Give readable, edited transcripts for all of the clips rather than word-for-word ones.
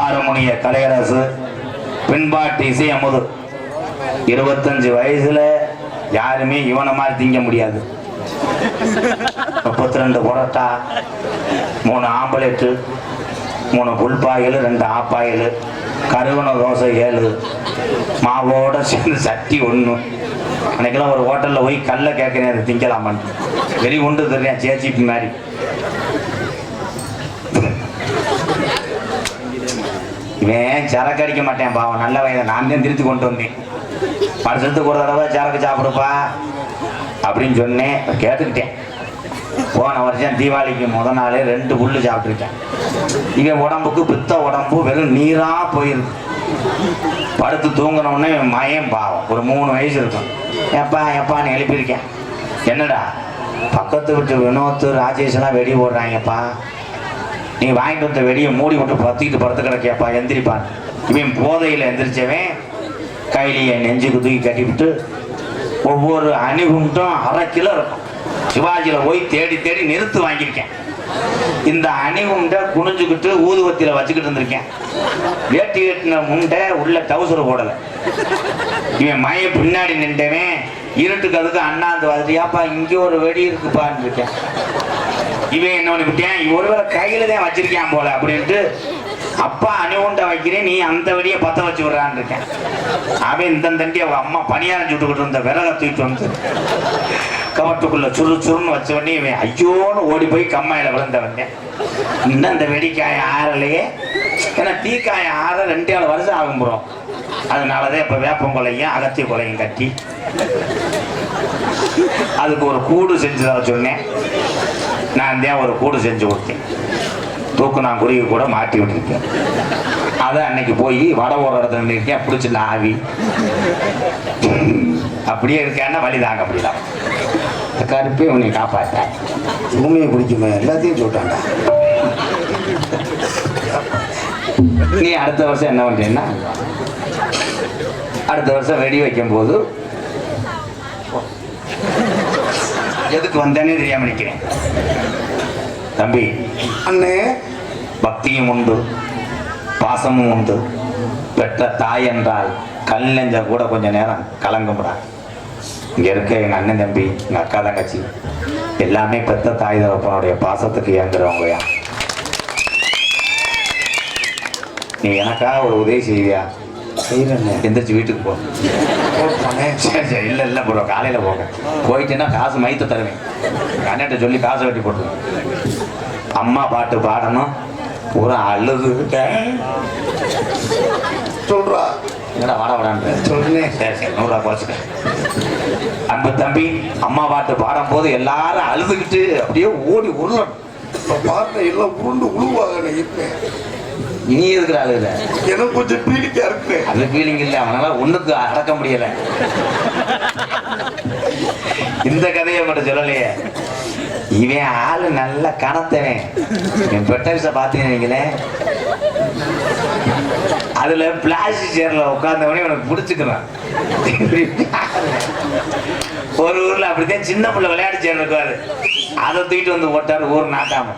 ஆறுமுனிய கலையரசு பின்பாட்டு இசை அமுது. 25 வயசுல யாருமே இவனை மாதிரி திங்க முடியாது. 32 புரோட்டா, 3 ஆம்பலேட்டு, 3 புல்பாயில், 2 ஆப்பாயில், கருவன தோசை 7, மாவோட சேர்ந்து சட்டி 1. அன்னைக்கெல்லாம் ஒரு ஹோட்டலில் போய் கல்லை கேட்குறேன், அது திங்கலாமான்னு. வெறி உண்டு தெரியும் சேச்சிப்பி மாதிரி. இவன் சரக்கு அடிக்க மாட்டேன் பாவம், நல்ல வயதை நான் தான் திருத்தி கொண்டு வந்தேன். வருஷத்துக்கு ஒரு தடவை சரக்கு சாப்பிடுப்பா அப்படின்னு சொன்னேன், கேட்டுக்கிட்டேன். போன வருஷம் தீபாவளிக்கு முதல் நாள் 2 புல்லு சாப்பிட்டுருக்கேன். இவன் உடம்புக்கு பித்த உடம்பு வெறும் நீராக போயிருக்கு. படுத்து தூங்கினோடனே மயம் பாவம், ஒரு 3 வயசு இருக்கும். எப்பான்னு எழுப்பியிருக்கேன். என்னடா பக்கத்து விட்டு வினோத்து ராஜேஷ்லாம் வெடி போடுறாங்கப்பா, நீ வாங்கிட்டு வந்த வெடியை மூடி விட்டு பத்திக்கிட்டு படுத்து கிடக்கியப்பா, எந்திரிப்பான். இவன் போதையில் எந்திரிச்சவன் கையிலேயே நெஞ்சுக்கு தூக்கி கட்டிவிட்டு ஒவ்வொரு அணிகுண்டும் 1/2 கிலோ இருக்கும். சிவாஜியில் போய் தேடி தேடி நிறுத்து வாங்கியிருக்கேன். இந்த அணிகுண்டை குனிஞ்சுக்கிட்டு ஊதுவத்தியில் வச்சுக்கிட்டு இருந்திருக்கேன். வேட்டி கட்டின முண்டை உள்ள டவுசர் போடலை. இவன் மய பின்னாடி நின்றவன் இருட்டுக்கு அதுக்கு அண்ணாந்து வந்துட்டியாப்பா இங்கே ஒரு வெடி இருக்குப்பான்னு இருக்கேன். இவன் என்ன பண்ணிவிட்டேன், ஒருவேளை கையில தான் வச்சிருக்கான் போல அப்படின்ட்டு, அப்பா அணிகுண்டை வைக்கிறேன், நீ அந்த வெடியை பற்ற வச்சு விடுறான்னு இருக்கேன். அவன் இந்த தண்டி அவன் அம்மா பணியாரம் சுட்டுக்கிட்டு இருந்த விறக தூக்கிட்டு வந்து கவட்டுக்குள்ள சுருன்னு வச்ச உடனே இவன் ஐயோன்னு ஓடி போய் கம்மாயில விழுந்த வந்தேன். இன்னும் அந்த வெடிக்காய ஆறலையே, ஏன்னா தீக்காய ஆற 2 வருஷம் ஆகும் போகிறோம். அதனாலதான் இப்ப வேப்பங்கொலையும் அகத்திய கொலையும் கட்டி அதுக்கு ஒரு கூடு செஞ்சுதான் சொன்னேன். நான் தான் ஒரு கூடு செஞ்சு கொடுத்தேன். தூக்கு குருவி கூட மாட்டி விட்டுருக்கேன். அதை அன்னைக்கு போய் வடை ஒரு இடத்துல இருக்கேன், பிடிச்சிடல ஆவி அப்படியே இருக்கான்னா வழி தாங்க அப்படிதான். கருப்பே உன்னை காப்பாற்ற பூமியை பிடிக்குமே எல்லாத்தையும் சொல்லிட்டாங்க. நீ அடுத்த வருஷம் என்ன பண்றேன்னா, அடுத்த வருஷம் வெடி வைக்கும் போது எதுக்கு வந்தேன்னே தெரியாம நிற்கிறேன். தம்பி அண்ணே, பக்தியும் உண்டு, பாசமும் உண்டு. பெற்ற தாய் என்றால் கல் நெஞ்ச கூட கொஞ்ச நேரம் கலங்கும்டா. இங்க இருக்க எங்க அண்ணன் தம்பி, எங்க அக்கா தங்கச்சி எல்லாமே பெற்ற தாய் தகப்பனுடைய பாசத்துக்கு இயங்குறவங்கயா. நீ எனக்காக ஒரு உதவி செய்வியா? செய்யறேன். எந்திரிச்சு வீட்டுக்கு போ. சரி இல்லை ப்ரோ, காலையில் போங்க. போயிட்டேன்னா காசு மைத்த தருவேன். அண்ணன்ட்ட சொல்லி காசை வெட்டி போட்டுருவேன். அம்மா பாட்டு பாடணும், பூரா அழுது சொல்றா. என்னடா வாடான்ற சொல்றேன். சரி 100 ரூபா குறைச்சிட்டேன். அன்பு தம்பி, அம்மா பாட்டு பாடும் போது எல்லாரும் அழுதுகிட்டு அப்படியே ஓடி உருளணும். பாட்டு எல்லாம் உருண்டு உழுவாங்க. இருப்பேன் நீ இருக்கிற ஆளுல எனக்கு கொஞ்சம் ஃபீலிங்கா இருக்கு. அது ஃபீலிங் இல்லை, அவனால ஒண்ணுக்கு அடக்க முடியல. இந்த கதையை மட்டும் சொல்லலையே. இவன் ஆளு நல்ல கணத்தவன். என் பெட்டர்ஸ பாத்தீங்கன்னு அதுல பிளாஸ்டிக் சேர்ல உட்கார்ந்தவனே உனக்கு பிடிச்சுக்கிறான். ஒரு ஊர்ல அப்படித்தான் சின்ன பிள்ளை விளையாட்டு சேர் இருக்காரு, அதை தூக்கிட்டு வந்து ஓட்டாரு ஊர் நாட்டாம.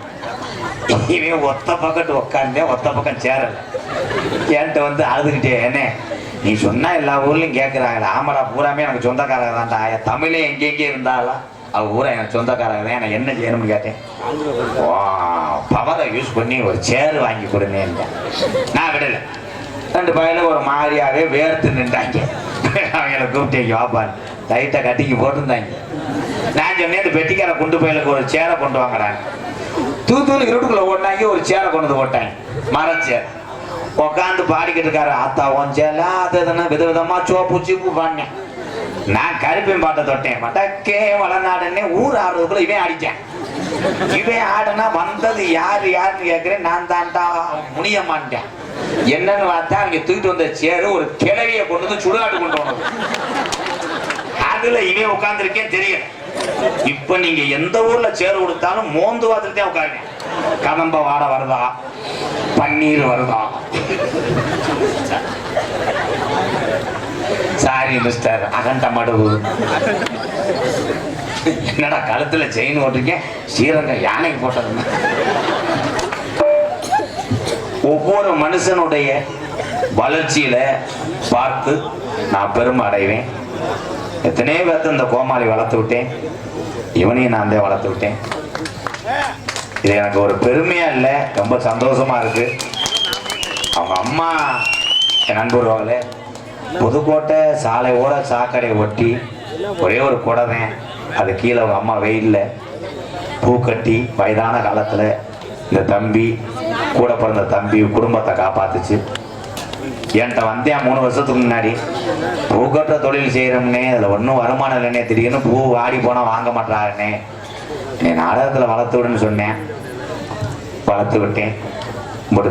இவன் ஒத்த பக்கத்து உட்காந்தேன், ஒத்த பக்கம் சேரல. என்கிட்ட வந்து அழுதுகிட்டே, என்ன நீ சொன்னா எல்லா ஊர்லயும் கேட்கிறாங்களா? ஆமாடா, பூராமே எனக்கு சொந்தக்காரங்க தான்டா. தமிழே எங்கெங்கே இருந்தாலும் அவ ஊரா எனக்கு சொந்தக்காரங்க தான். எனக்கு என்ன செய்யணும்னு கேட்டேன். பவரை யூஸ் பண்ணி ஒரு சேர் வாங்கி கொடுங்க. நான் விடல. 2 பையில ஒரு மாதிரியாவே வேர்த்து நின்றாங்க. அவங்களை கூப்பிட்டேங்க வாப்பான்னு லைட்டை கட்டிக்கு போட்டுருந்தாங்க. நான் சொன்னேன், இந்த பெட்டிக்கார குண்டு பையலுக்கு ஒரு சேரை கொண்டு வாங்கடாங்க. தூத்துக்குள்ள இருட்டுக்குள்ள ஓட்டாங்க, ஒரு சேரை கொண்டு வந்து ஓட்டாங்க, மரச்சேர். உட்காந்து பாடிக்கிட்டு இருக்காரு. ஆத்தா ஒஞ்சேலா அது எதுனா விதவிதமா சோப்பு சீப்பு பாடினேன். நான் கருப்பையும் பாட்டை தொட்டேன். மட்டக்கே வளநாடுன்னே ஊர் ஆடுறதுக்குள்ள இவன் ஆடிட்டேன். இவன் ஆடுனா வந்தது யாருன்னு கேட்கிறேன். நான் தான்டா முனியம்மான்ட்டேன். என்னன்னு பார்த்தா அவங்க தூக்கிட்டு வந்த சேரு ஒரு கிழவியை கொண்டு வந்து சுடுகாட்டு கொண்டு வந்தது. அதுல இவன் உட்கார்ந்துருக்கேன் தெரியும். இப்ப நீங்க எந்த ஊர்ல சேர் கொடுத்தாலும் மோந்து வாத்துட்டு உட்காருங்க. கதம்ப வாட வருதா, பன்னீர் வருதா? சாரி மிஸ்டர் அகண்ட மடுவு. என்னடா கழுத்துல செயின் போட்டிருக்கேன், ஸ்ரீரங்கம் யானைக்கு போட்டது. ஒவ்வொரு மனுஷனுடைய வளர்ச்சியில பார்த்து நான் பெருமை அடைவேன். எத்தனையோ பேர்த்து இந்த கோமாளி வளர்த்து விட்டேன், இவனையும் நான் தான் வளர்த்து விட்டேன். இது எனக்கு ஒரு பெருமையா இல்லை, ரொம்ப சந்தோஷமா இருக்கு. அவங்க அம்மா என் நண்பர்களே புதுக்கோட்டை சாலையோட சாக்கடை ஒட்டி ஒரே ஒரு குடவேன், அது கீழே அவங்க அம்மா வெயில்ல பூ கட்டி வயதான காலத்துல இந்த தம்பி கூட பிறந்த தம்பி குடும்பத்தை காப்பாத்துச்சு. என்கிட்ட வந்தேன் 3 வருஷத்துக்கு முன்னாடி, பூக்கட்ட தொழில் செய்யறோம்னே, அதுல ஒன்றும் வருமானம் இல்லைன்னே, திடீர்னு பூ வாடி போனா வாங்க மாட்டாருன்னே, நீ நாடகத்துல வளர்த்து விடுன்னு சொன்னேன். வளர்த்து விட்டேன்.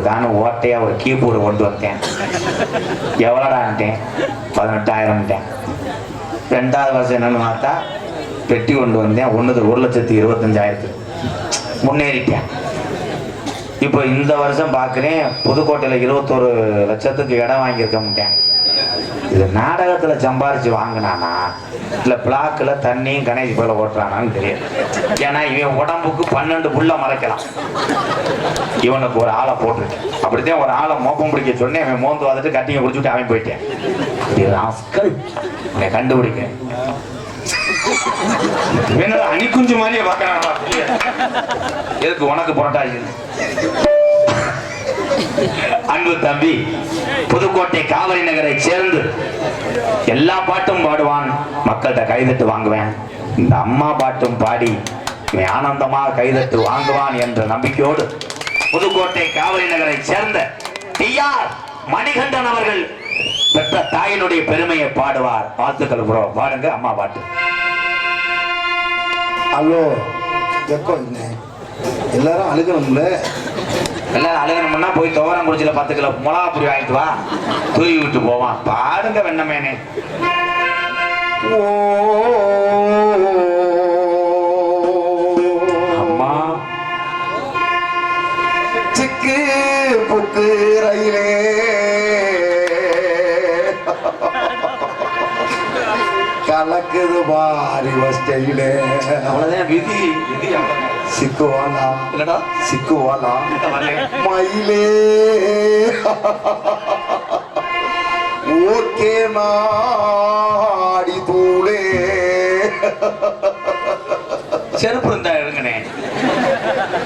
தானே ஓட்டையா ஒரு கீபோர்டு கொண்டு வந்தேன். எவ்வளோடான்ட்டேன்? 18,000. 2வது வருஷம் என்னன்னு பார்த்தா பெட்டி கொண்டு வந்தேன். 1,25,000 முன்னேறிட்டேன். இப்போ இந்த வருஷம் பார்க்குறேன், புதுக்கோட்டையில் 21 லட்சத்துக்கு இடம் வாங்கியிருக்க மாட்டேன். இது நாடகத்தில் சம்பாரிச்சு வாங்கினானா இல்லை பிளாக்கில் தண்ணியும் கணேஷ் போல ஓட்டுறானான்னு தெரியாது. ஏன்னா இவன் உடம்புக்கு 12 புள்ள மறைக்கலாம். இவனுக்கு ஒரு ஆளை போட்டுருக்கேன். அப்படித்தான் ஒரு ஆளை மோப்பம் பிடிக்க சொன்னேன். அவன் மோந்து வந்துட்டு கட்டிங்க குடிச்சுட்டு அவன் போயிட்டேன். உன்னை கண்டுபிடிக்கிறேன். அணி குஞ்சு மாதிரியே பார்க்கறான். எதுக்கு உனக்கு புரட்டாச்சு? அன்பு தம்பி, புதுக்கோட்டை காவிரி நகரை சேர்ந்து எல்லா பாட்டும் பாடுவான், மக்கள்கிட்ட கைதட்டு வாங்குவேன். இந்த அம்மா பாட்டும் பாடி ஆனந்தமாக கைதட்டு வாங்குவான் என்ற நம்பிக்கையோடு புதுக்கோட்டை காவிரி நகரை சேர்ந்த டி.ஆர். மணிகண்டன் அவர்கள் பெற்ற தாயினுடைய பெருமையை பாடுவார். வாழ்த்துக்கள் ப்ரோ, பாடுங்க அம்மா பாட்டு. ஹலோ, எல்லாரும் அழுகணும்ல? எல்லாரும் அழுகணும்னா போய் துவரங்குறிச்சியில 10 கிலோ மிளகா பொடி வாங்கிட்டு வா, தூவி விட்டு போவான். பாடுங்க வெண்ணமேனே. அம்மா சிக்கு புக்கு ரயிலே கலக்குது பாரி வஸ்டையிலே. அவ்வளவுதான் விதி. விதி சிக்குவாலா இல்லடா, சிக்குவாலா மயிலே. ஓகே நாடி தூளே. செருப்பு இருந்தா எடுங்கண்ணே.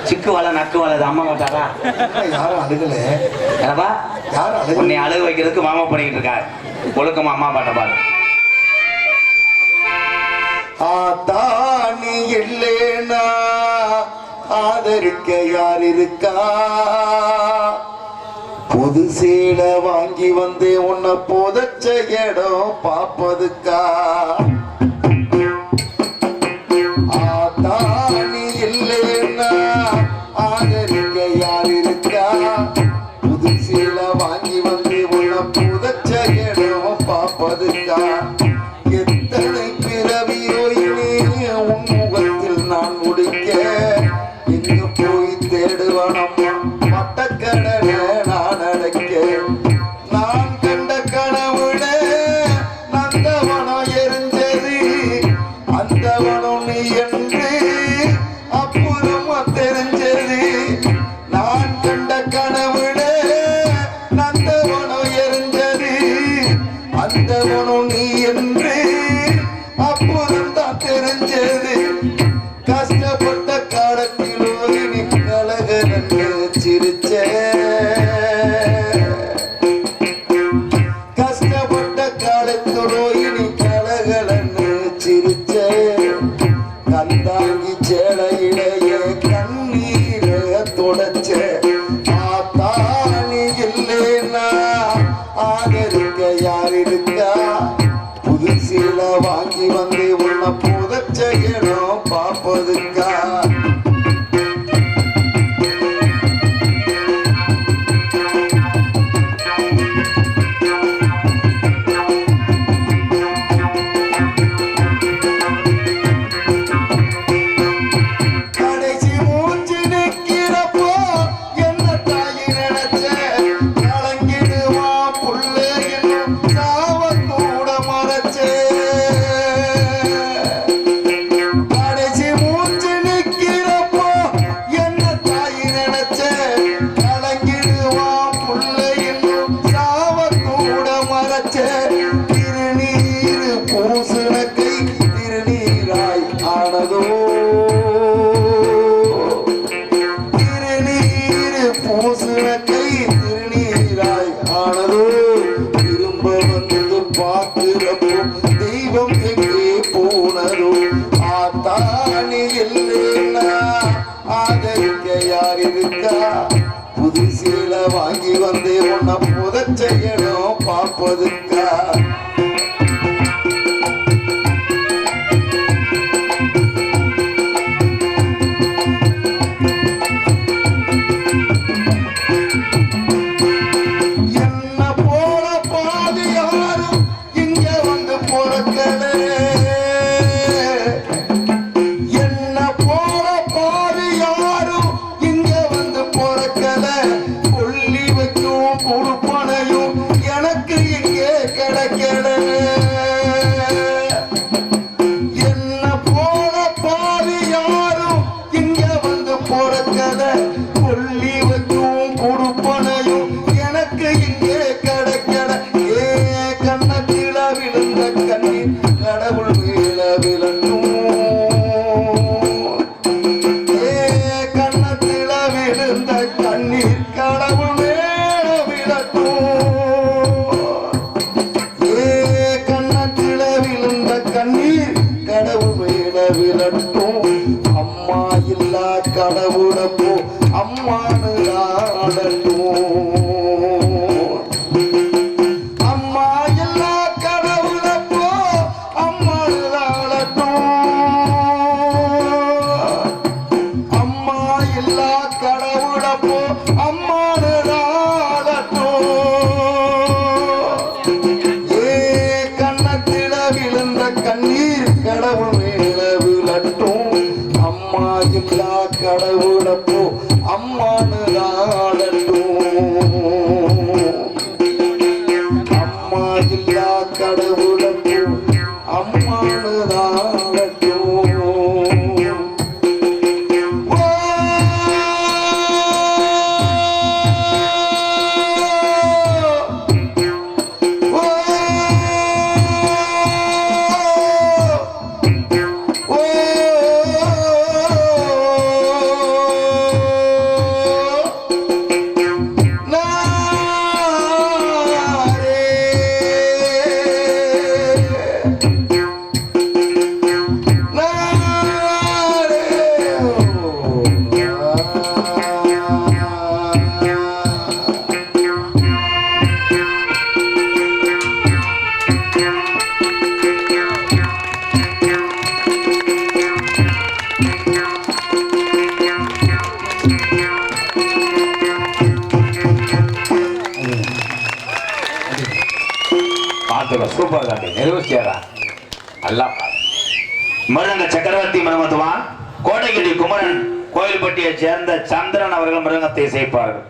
சிக்கு வாழை நக்கு வாழை அம்மா மாட்டாரா? யாரும் அழுகல. ஏப்பா யாரும் அழுக? உன்னை அழுக வைக்கிறதுக்கு மாமா பண்ணிக்கிட்டு இருக்காரு. ஒழுக்கமா அம்மா பாட்ட பாடு. ஆத்தானி இல்லேனா ஆதரிக்க யார் இருக்கா? புது சேல வாங்கி வந்து உன்னை புதைச்ச இடம் பாப்பதுக்கா? ஆத்தானி இல்லேனா ஆதரிக்க யார் இருக்கா? புது சேல வாங்கி வந்து உன்னை புதைச்ச இடம் பாப்பதுக்கா? எத்தனை பிறவியோ இனி உன் முகத்தில் நான் முடிக்க, எங்க போய் தேடுவனம் மட்டக்கடலை நான் அடைக்க? நான் கண்ட கனவுல நந்தவனம் எரிஞ்சது, உன்னை புதைச்ச இடம் பார்ப்பதுக்கா கடவுளப்போ அம்மானு அம்மா எல்லா கடவுளப்போ அம்மானு அம்மா எல்லா கடவுளப்போ அம்மானு ஏ கண்ணத்தில விழுந்த கண்ணீர் கடவுள் மேல விழட்டும் அம்மா எல்லா கடவுளப்போ அம்மானு அம்மா எல்லா கடவுளப்போ அம்மானு சூப்பர் தாண்டி நிறுவச்சியாரா நல்லா மிருதங்க சக்கரவர்த்தி மருமத்துவான் கோட்டைகிரி குமரன் கோயில்பட்டியை சேர்ந்த சந்திரன் அவர்கள் மிருதங்கத்தை இசைப்பார்கள்.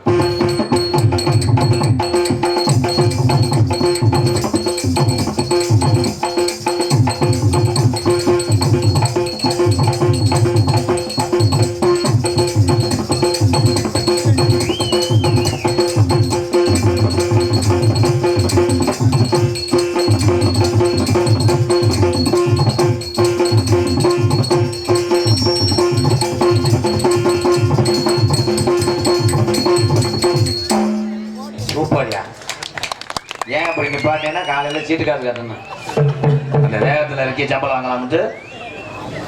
ஏன் அப்படி நிப்பாட்டேன்னா காலையில் சீட்டு காசு கட்டணும் அந்த வேகத்தில் இருக்கி சம்பளம் வாங்கலாம்ட்டு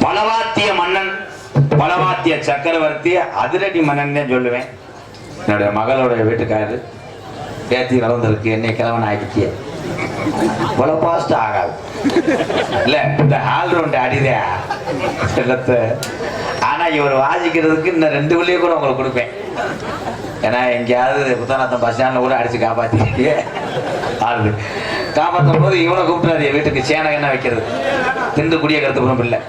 பலவாத்திய மன்னன் பலவாத்திய சக்கரவர்த்தி அதிரடி மன்னன் தான் சொல்லுவேன். என்னுடைய மகளோட வீட்டுக்காரரு பேத்தி வளர்ந்துருக்கு என்னை கிழவன் ஆகிடுச்சு இவ்வளோ பாஸ்ட் ஆகாது இல்லை இந்த ஆல்ரவுண்ட் அடிதே ஆனால் இவர் வாசிக்கிறதுக்கு இன்னும் 2 வழியே கூட உங்களுக்கு கொடுப்பேன். ஏன்னா எங்கேயாவது புத்தநாத்தம் பஸ் ஸ்டாண்டில் கூட அடிச்சு காப்பாற்றி ஆளு காப்பாற்றும் போது இவனை கூப்பிட்டாரு வீட்டுக்கு சேனை என்ன வைக்கிறது திண்டு குடிய கருத்துப்புறம் இல்லை.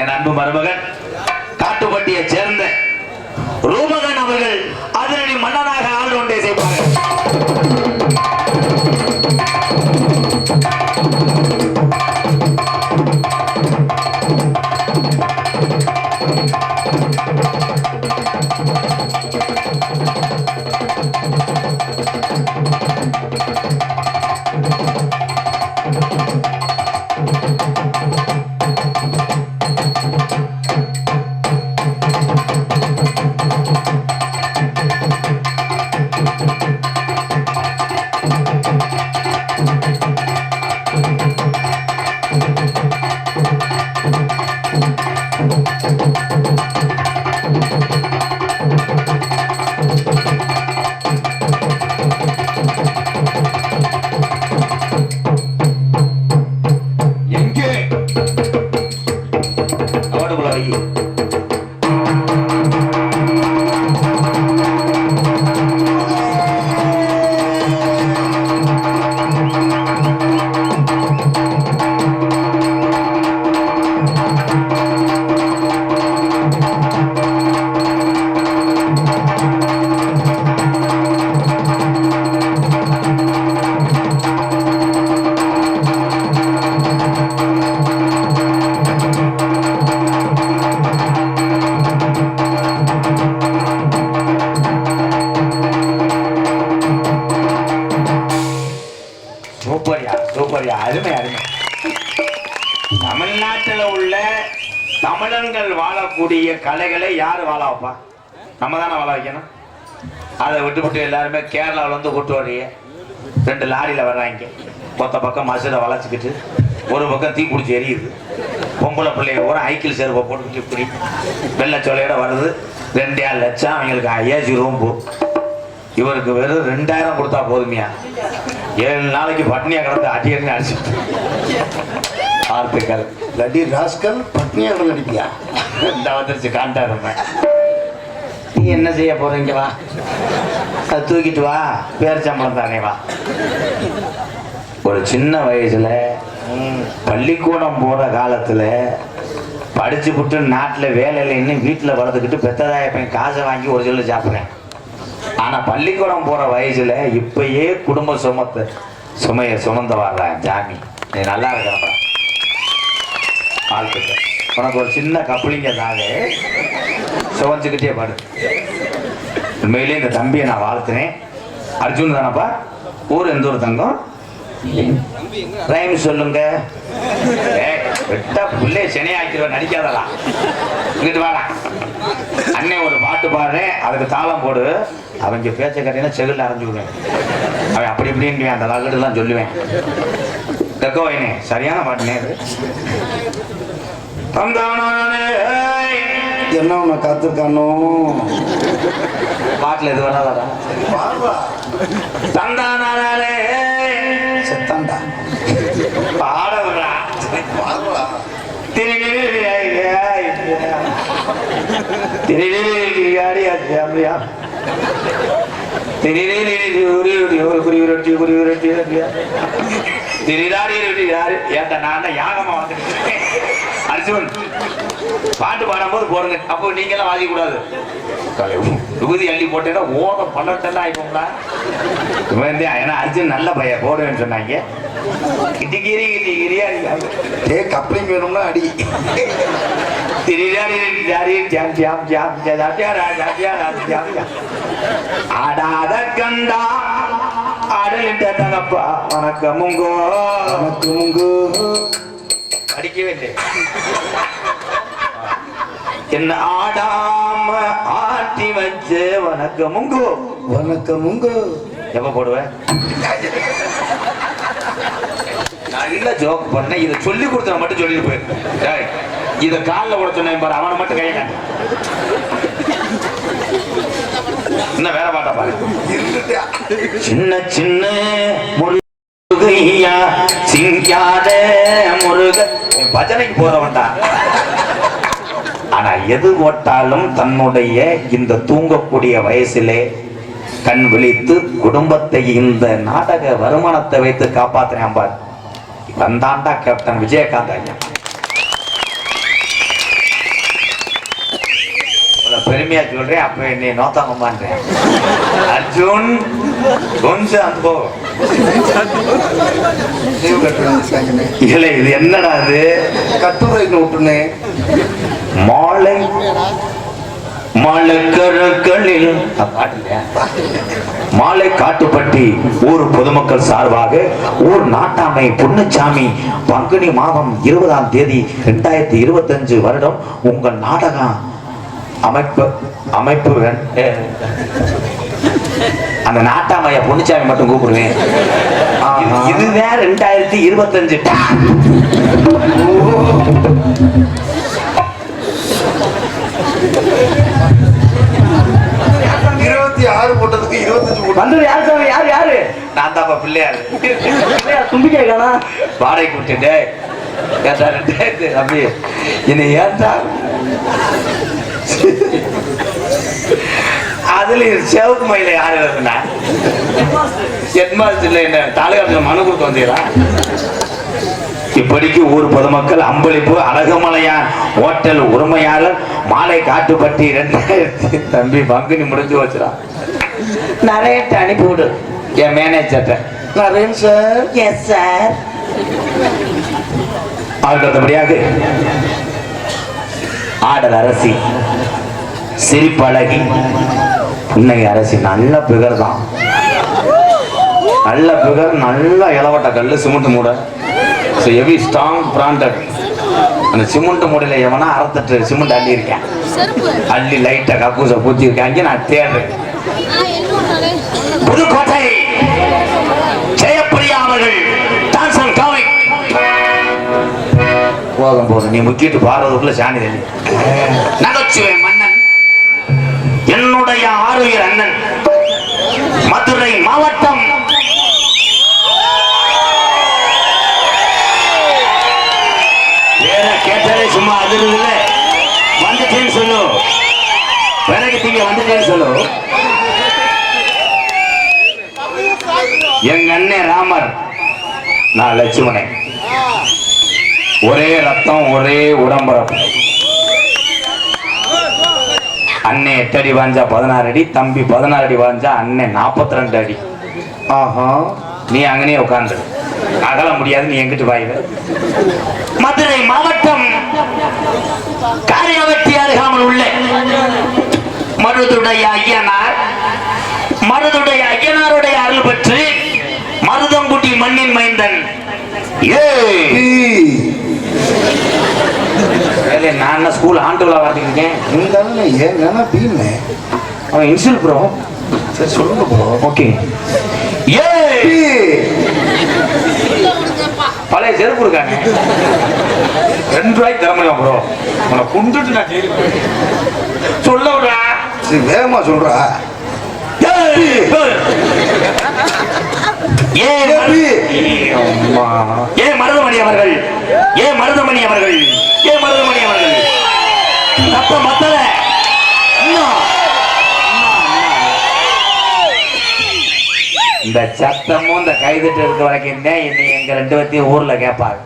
என் அன்பு மருமகன் காட்டுப்பட்டியை சேர்ந்த ரூமகன் அவர்கள் அதிரடி மன்னனாக ஆள் ஒன்றை செய்வார்கள். போறியா? அருமை அருமை. தமிழ்நாட்டில் உள்ள தமிழர்கள் வாழக்கூடிய கலைகளை யாரு வாழ வைப்பா? நம்ம தானே வாழ வைக்கணும். அதை விட்டு எல்லாருமே கேரளாவில் வந்து கூட்டு வர்றீங்க. 2 லாரியில வர்றாங்க. மொத்த பக்கம் மசூரை வளைச்சிக்கிட்டு ஒரு பக்கம் தீ குடிச்சு எரியுது. பொம்பளை பிள்ளைய ஒரு ஐக்கிள் சேர்ப்பை போட்டுக்கிட்டு இப்படி வெள்ளச்சோலையோட வருது. 2 லட்சம் அவங்களுக்கு ஏசி ரூம் போ. இவருக்கு வெறும் 2000 கொடுத்தா போதுமையா? 7 நாளைக்கு பட்னியா கிடந்து அடிக்கடி அடிச்சுட்டு ஆர்த்துக்கள் லடி ராஸ்கல் பட்னியா நடிப்பியா? இந்த வந்துருச்சு காண்டாருமே. நீ என்ன செய்ய போறீங்க? வா, அது தூக்கிட்டு வா, பேரிச்சம்பளம் தானே வா. ஒரு சின்ன வயசுல பள்ளிக்கூடம் போற காலத்துல படிச்சு விட்டு நாட்டில் வேலையில இன்னும் வீட்டில் வளர்த்துக்கிட்டு பெத்ததாயப்பன் காசை வாங்கி ஒரு சொல்லு சாப்பிட்றேன். ஆனா பள்ளிக்கூடம் போற வயசுல இப்பயே குடும்ப சுமையை சுமந்து வர்றேன். ஜாமி, நீ நல்லா இருக்கிறப்ப வாழ்த்துக்கள். உனக்கு ஒரு சின்ன கப்பலிங்க தாங்க சுவஞ்சுக்கிட்டே பாடு. உண்மையிலே இந்த தம்பியை நான் வாழ்த்துனேன். அர்ஜுன் தானப்பா? ஊர் எந்த ஊர் தங்கம்? ரைம் சொல்லுங்க. பிள்ளை சென்னை ஆக்கிடுவேன், நடிக்காதடா. இங்கிட்டு வாடா. அண்ணன் ஒரு பாட்டு பாடுறேன், அதுக்கு தாளம் போடு. அவங்க பேச்ச கட்டினா செகுல அரைஞ்சு விடுவேன். அவன் அப்படி இப்படின்னு அந்த லகடுலாம் சொல்லுவேன். தக்கோயினே சரியான பாட்டுனே. என்ன உன்னை காத்திருக்கானோ? பாட்டுல எது வராதா? தந்தானே செத்தாண்டா பாடவரா யாகமா வந்துட்டு அர்ஜுன் பாட்டு பாடும்போது போடுங்க. அப்போ நீங்க எல்லாம் வாதிக்க கூடாது. விபூதி அள்ளி போட்டேன்னா ஓத பல்லட்டெல்லாம் ஆயிப்போம்டா. ஏன்னா அர்ஜுன் நல்ல பையன் போடுவேன்னு சொன்னாங்க. கிட்டிகிரி கிட்டிகிரியா கப்ளிங் வேணும்னா அடி. ஆடாத கண்டா ஆடலிட்ட தகப்பா வணக்கமுங்கோ வணக்கமுங்கோ. படிக்கவே இல்லை. என்ன ஆடாம ஆட்டி வச்சு வணக்கமுங்கோ வணக்கமுங்கோ. எப்ப போடுவேன்? நல்ல ஜோக் பண்ண. இதை சொல்லி கொடுத்த மட்டும் சொல்லிட்டு போயிரு. இத காலில் கூட சொன்னேன் பாரு, அவனை மட்டும் கையை காட்டு. என்ன வேற பாட்டா பாரு. சின்ன சின்ன முருகையா சிங்காத முருக பஜனைக்கு போறவன்டா. ஆனா எது ஓட்டாலும் தன்னுடைய இந்த தூங்கக்கூடிய வயசிலே கண் விழித்து குடும்பத்தை இந்த நாடக வருமானத்தை வைத்து காப்பாத்தினான் பார். வந்தாண்டா கேப்டன் விஜயகாந்த் ஐயா. பெருமையா சொல்றேன். அப்ப என்னை நோத்தாங்கம்மான்றேன். அர்ஜுன் கொஞ்சம் அந்த போ. இல்ல இது என்னடா அது? கட்டுரை நோட்டுனே. மாலை மலக்கரகளில் மாலை காட்டுப்பட்டி ஊர் பொதுமக்கள் சார்பாக ஊர் நாட்டாமை பொன்னுச்சாமி பங்குனி மாதம் 20ஆம் தேதி 2025 வருடம் உங்கள் நாடகம் அமைப்பு அந்த நாட்டாமைய பொன்னுச்சாமி மட்டும் கூப்பிடுவேன். இதுதான் 2025. 26 போட்டதுக்கு 25 வந்தது யாரு சாமி? யாரு யாரு? நான் தாப்பா பிள்ளையாரு. தும்பிக்கை காணா வாடகைக்கு விட்டுட்டே அப்படி என்னை ஏன்டா அதுல சேவுக்கு மயில யாரு இருக்குன்னா ஹெட்மாஸ்டர்ல என்ன தாலுகாத்துல மனு கொடுத்து வந்தீங்களா? இப்படிக்கு ஊர் பொதுமக்கள் அம்பளிப்பு அழகுமலையான் ஹோட்டல் உரிமையாளர் மாலை காட்டுப்பட்டி 2000 தம்பி பங்குனி முடிஞ்சு வச்சுறான். நிறைய அனுப்பி விடு என் மேனேஜர்ட்ட. நரேன் சார். Yes sir. அடுத்தபடியாக ஆடல் அரசி சிரிப்பழகி இன்னைக்கு அரசி நல்ல பிகர் தான். நல்ல பிகர், நல்ல இளவட்ட கல், சிமெண்ட் மூடை, ஹெவி ஸ்ட்ராங் பிராண்டட். அந்த சிமெண்ட் மூடையில எவனா அறத்தட்டு சிமெண்ட் அள்ளி இருக்கேன், அள்ளி லைட்டா கக்கூசை பூத்தி இருக்காங்க. நான் தேடுறேன். புதுக்கோட்டை ஜெயப்பிரியா அவர்கள் டான்சன் காமிக். போதும் போதும், நீ முக்கிட்டு பாடுறதுக்குள்ள சாணி தண்ணி. நகைச்சுவை மன்னன், என்னுடைய ஆறுயிர் அண்ணன், மதுரை மாவட்டம் கேட்டாலே சும்மா அதிர்வுல வந்துட்டேன்னு சொல்லு, பிறகு நீங்க வந்துட்டேன்னு சொல்லு. எங்க அண்ணன் ராமர், நான் லட்சுமணன், ஒரே ரத்தம் ஒரே உடம்பரப்பு. அண்ணன் 8 அடி வாஞ்சா 16 அடி, தம்பி 16 அடி வாஞ்சா அண்ணன் 42 அடி. ஆஹா, நீ அங்கனே உட்கார்ந்து அகல முடியாது, நீ எங்கிட்டு வாய்வ. மதுரை மாவட்டம் காரியவட்டி அருகாமல் உள்ள மருதுடைய ஐயனார், மருதுடைய ஐயனாருடைய அருள் பெற்று மருதங்குடி மண்ணின் மைந்தன். நான் ஸ்கூல் ஆண்டு விழா வரதுக்கு அவன் இன்சில் ப்ரோ. சரி சொல்லுங்க ப்ரோ. ஓகே. பழைய செருப்பு இருக்காங்க, 2 ரூபாய்க்கு தர முடியும் ப்ரோ. உன்னை குண்டுட்டு நான் சொல்ல விடுறா. சரி வேகமா சொல்றா. மருதமணி அவர்கள், மருதமணி அவர்கள், மருதமணி அவர்கள் தப்ப மத்தல. இந்த சத்தமும் இந்த கைதட்டு இருக்க வரைக்கும் தான் என்னை எங்க 2 பேர்த்தையும் ஊர்ல கேட்பாங்க.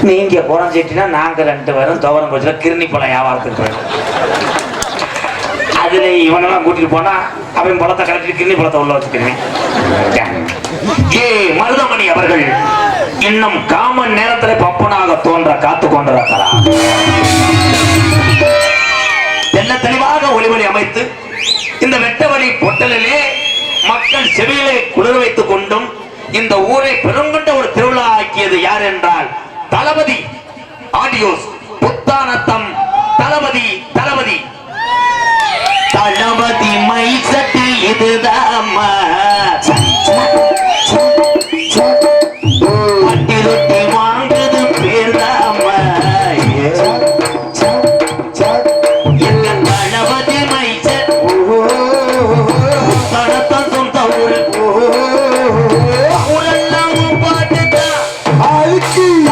நீங்க குறைஞ்சிட்டினா நாங்க 2 பேரும் துவரம் கோச்சில கிருணி பழம் வியாபாரத்துக்கு போயிடும். அதுல இவனெல்லாம் கூட்டிட்டு போனா அவன் பழத்தை கலட்டிட்டு கிருணி பழத்தை உள்ள வச்சுக்கிறேன். மருதமணி அவர்கள் இன்னும் காமன் நேரத்தில் பப்பனாக தோன்ற காத்து கொண்டிருக்கிறார். தெல்ல தெளிவாக ஒளிவழி அமைத்து இந்த வெட்டவழி பொட்டலிலே மக்கள் செவியிலே குளிர வைத்துக் கொண்டும் இந்த ஊரை பெருங்கொண்ட ஒரு திருவிழா ஆக்கியது யார் என்றால் தளபதி audios Puthanatham Thalapathy Thalapathy Thalapathy my சட்டி இதுதான் பட்டி ரொட்டி வாங்குது பேர்தாம எங்க தளபதி மை சட்டி புத்தானத்தம் சொந்த ஊரு ஊரெல்லாம் பாட்டுதான்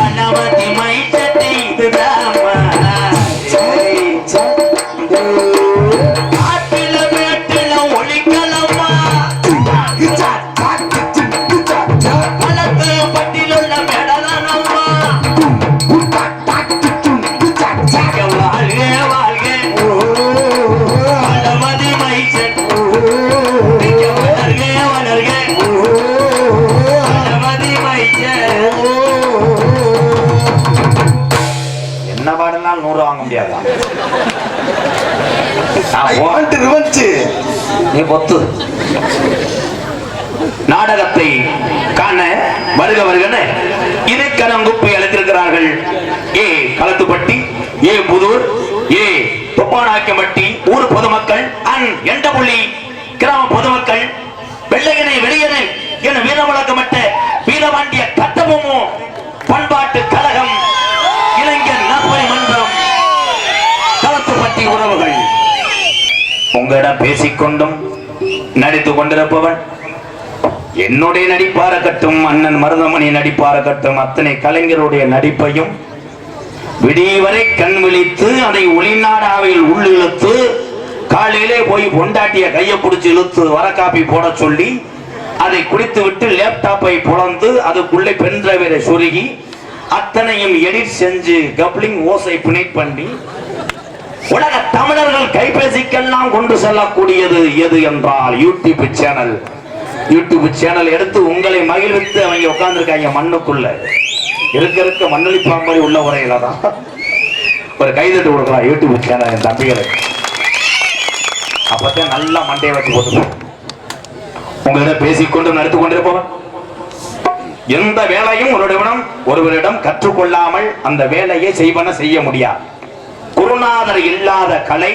தளபதி மை சட்டி இதுதான் என்ன பாடுனாலும் 100 வாங்க முடியாதா? நீ பொத்து நாடகத்தை காண வருக வருகன இணைக்கரங்குப்பை அழைத்திருக்கிறார்கள். களத்துப்பட்டி, புதூர், தொப்பானாக்கியம்பட்டி ஊர் பொதுமக்கள், எண்டபுள்ளி கிராம பொதுமக்கள், வெள்ளையனை வெளியனை என வீரவழக்கமற்ற வீரபாண்டிய கட்டபொம்மு பண்பாட்டு கழகம், இளைஞர் நற்பணி மன்றம், களத்துப்பட்டி உறவுகள் உங்களிடம் பேசிக்கொண்டும் நடித்துக் கொண்டிருப்பவன் என்னுடைய நடிப்பாரக்கட்டும், அண்ணன் மருதமணி நடிப்பாரக்கட்டும், அத்தனை கலைஞருடைய நடிப்பையும் விடிவரை கண் விழித்து அதை ஒளிநாடாவில் உள்ளிழுத்து காலையிலே போய் பொண்டாட்டிய கையை பிடிச்சு இழுத்து வர காப்பி போட சொல்லி அதை குடித்து விட்டு லேப்டாப்பை புலந்து அதுக்குள்ளே பென்டிரைவரை சொருகி அத்தனையும் எடிட் செஞ்சு கப்ளிங் ஓசை பிணைட் பண்ணி உலக தமிழர்கள் கைபேசிக்கெல்லாம் கொண்டு செல்லக்கூடியது எது என்றால் யூடியூப் சேனல். யூடியூப் சேனல் எடுத்து உங்களை மகிழ்வித்து அவங்க உட்கார்ந்துருக்காங்க மண்ணுக்குள்ள இருக்க மண்ணொலிப்பா மாதிரி உள்ள உரையில தான் ஒரு கைதட்டு கொடுக்கலாம் யூடியூப் சேனல் என் தம்பிகளை. அப்பதான் நல்லா மண்டையை வச்சு போட்டு உங்களிடம் பேசிக்கொண்டு நடத்து கொண்டிருப்பவன். எந்த வேலையும் ஒருவரிடம் கற்றுக்கொள்ளாமல் அந்த வேலையை செய்ய முடியாது. குருநாதர் இல்லாத கலை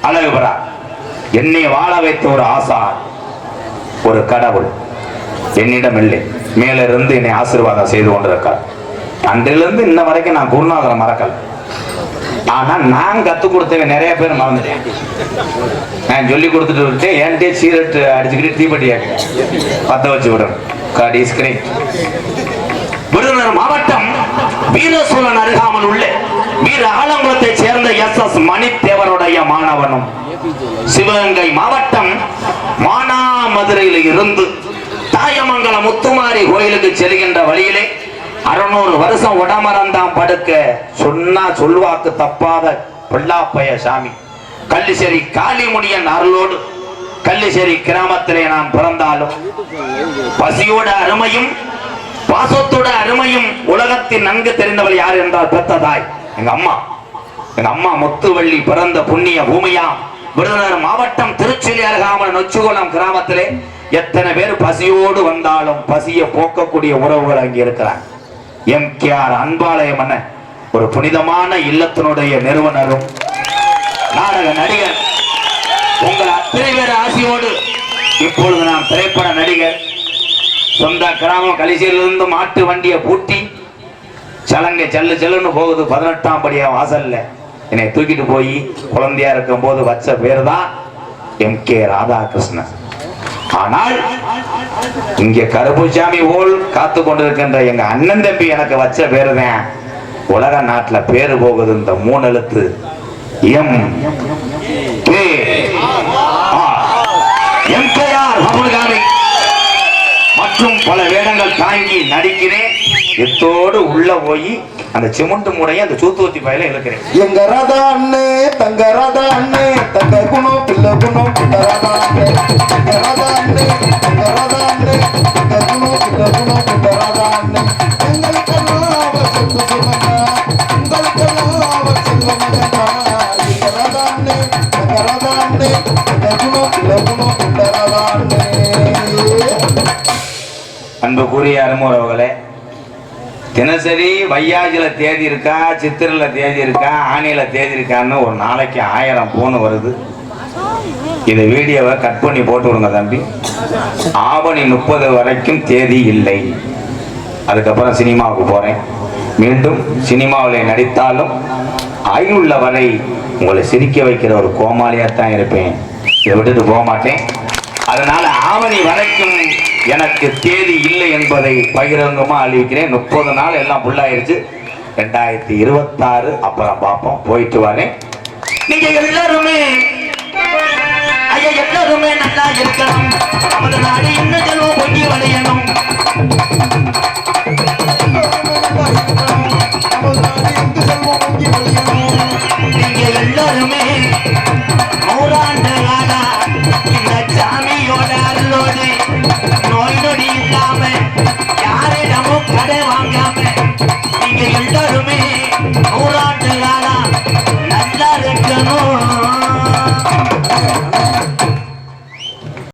அழகு பெறா. என்னை வாழ வைத்த ஒரு ஆசான், ஒரு கடவுள் என்னிடம் இல்லை, மேலிருந்து என்னை ஆசீர்வாதம் செய்து கொண்டிருக்கார். அன்றிலிருந்து இன்ன வரைக்கும் நான் குருநாதரை மறக்கல. ஆனா நான் கத்து கொடுத்தவங்க நிறைய பேர் மறந்துட்டேன். நான் சொல்லி கொடுத்துட்டு விட்டு என்கிட்ட சீரட்டு அடிச்சுக்கிட்டு தீப்பெட்டியாக்க பத்த வச்சு விடணும். விருதுநகர் மாவட்டம் வீரசூலன் அருகாமல் உள்ள வீர ஆலங்குளத்தை சேர்ந்த SS மணித்தேவருடைய மாணவனும், சிவகங்கை மாவட்டம் மானாமதுரையில் இருந்து தாயமங்கலம் முத்துமாரி கோயிலுக்கு செல்கின்ற வழியிலே 600 வருஷம் உடமரந்தாம் படுக்க சொன்னா சொல்வாக்கு தப்பாத பொல்லாப்பைய சாமி கல்லிசேரி காளிமுடியன் அருளோடு கல்லிசேரி கிராமத்திலே நான் பிறந்தாலும் பசியோட அருமையும் பாசத்தோட அருமையும் உலகத்தின் நன்கு தெரிந்தவள் யார் என்றால் பெத்த தாய் எங்க அம்மா முத்துவள்ளி பிறந்த புண்ணிய பூமியாம் விருதுநகர் மாவட்டம் திருச்சிலி அருகாமல் நொச்சிகுளம் கிராமத்திலே எத்தனை பேர் பசியோடு வந்தாலும் பசியை போக்கக்கூடிய உறவுகள் அங்கே இருக்கிறாங்க. MKR அன்பாலயம் என்ன ஒரு புனிதமான இல்லத்தினுடைய நிறுவனரும் நாடக நடிகர் உங்கள் அத்தனை பேர் ஆசையோடு இப்பொழுது நான் திரைப்பட நடிகர். சொந்த கிராமம் கலிசையிலிருந்து மாட்டு வண்டியை பூட்டி சலங்கை செல்லுன்னு போகுது. 18ஆம் படியா வாசல்ல என்னை தூக்கிட்டு போய் குழந்தையா இருக்கும் போது வச்ச பேர் தான் MK ராதாகிருஷ்ணன். ஆனால் இங்க கருப்புசாமி போல் காத்து கொண்டிருக்கின்ற எங்க அண்ணன் தம்பி எனக்கு வச்ச பேரு தான் உலக நாட்டுல பேரு போகுது. இந்த 3 எழுத்து MKR மற்றும் பல வேடங்கள் தாங்கி நடிக்கிறேன். எத்தோடு உள்ள போய் அந்த சிமெண்ட் முறையை அந்த சூத்துவத்தி பயில இருக்கிறேன். எங்க ராதா அண்ணே தங்க ராதா அண்ணே தங்க குணம் பிள்ளை குணம் ராதா அண்ணே எங்க ராதா அண்ணே தங்க ராதா அண்ணே தங்க குணம் பிள்ளை குணம் ராதா அண்ணே எங்களுக்கெல்லாம் அவர் சொத்து சொன்னதா உங்களுக்கெல்லாம் அவர் செல்வ மகனா எங்க ராதா அண்ணே தங்க ராதா அண்ணே தங்க குணம் பிள்ளை குணம் ராதா அண்ணே. அன்பு கூறிய அருமுறவுகளே, தினசரி வையாஜில தேதி இருக்கா, சித்திரையில தேதி இருக்கா, ஆணியில தேதி இருக்கான்னு ஒரு நாளைக்கு 1000 போன் வருது. இந்த வீடியோவை கட் பண்ணி போட்டு விடுங்க தம்பி. ஆவணி 30 வரைக்கும் தேதி இல்லை. அதுக்கப்புறம் சினிமாவுக்கு போறேன். மீண்டும் சினிமாவில் நடித்தாலும் ஆயுள்ள வரை உங்களை சிரிக்க வைக்கிற ஒரு கோமாளியாத்தான் இருப்பேன். இதை விட்டுட்டு போக மாட்டேன். அதனால ஆவணி வரைக்கும் எனக்கு தேதி இல்லை என்பதை பகிரங்கமா அறிவிக்கிறேன். 30 நாள் எல்லாம் புல்லாயிருச்சு. 2026 அப்புறம் பார்ப்போம். போயிட்டு வரேன். நீங்க எல்லாருமே நல்லா இருக்கணும். நமது நாடு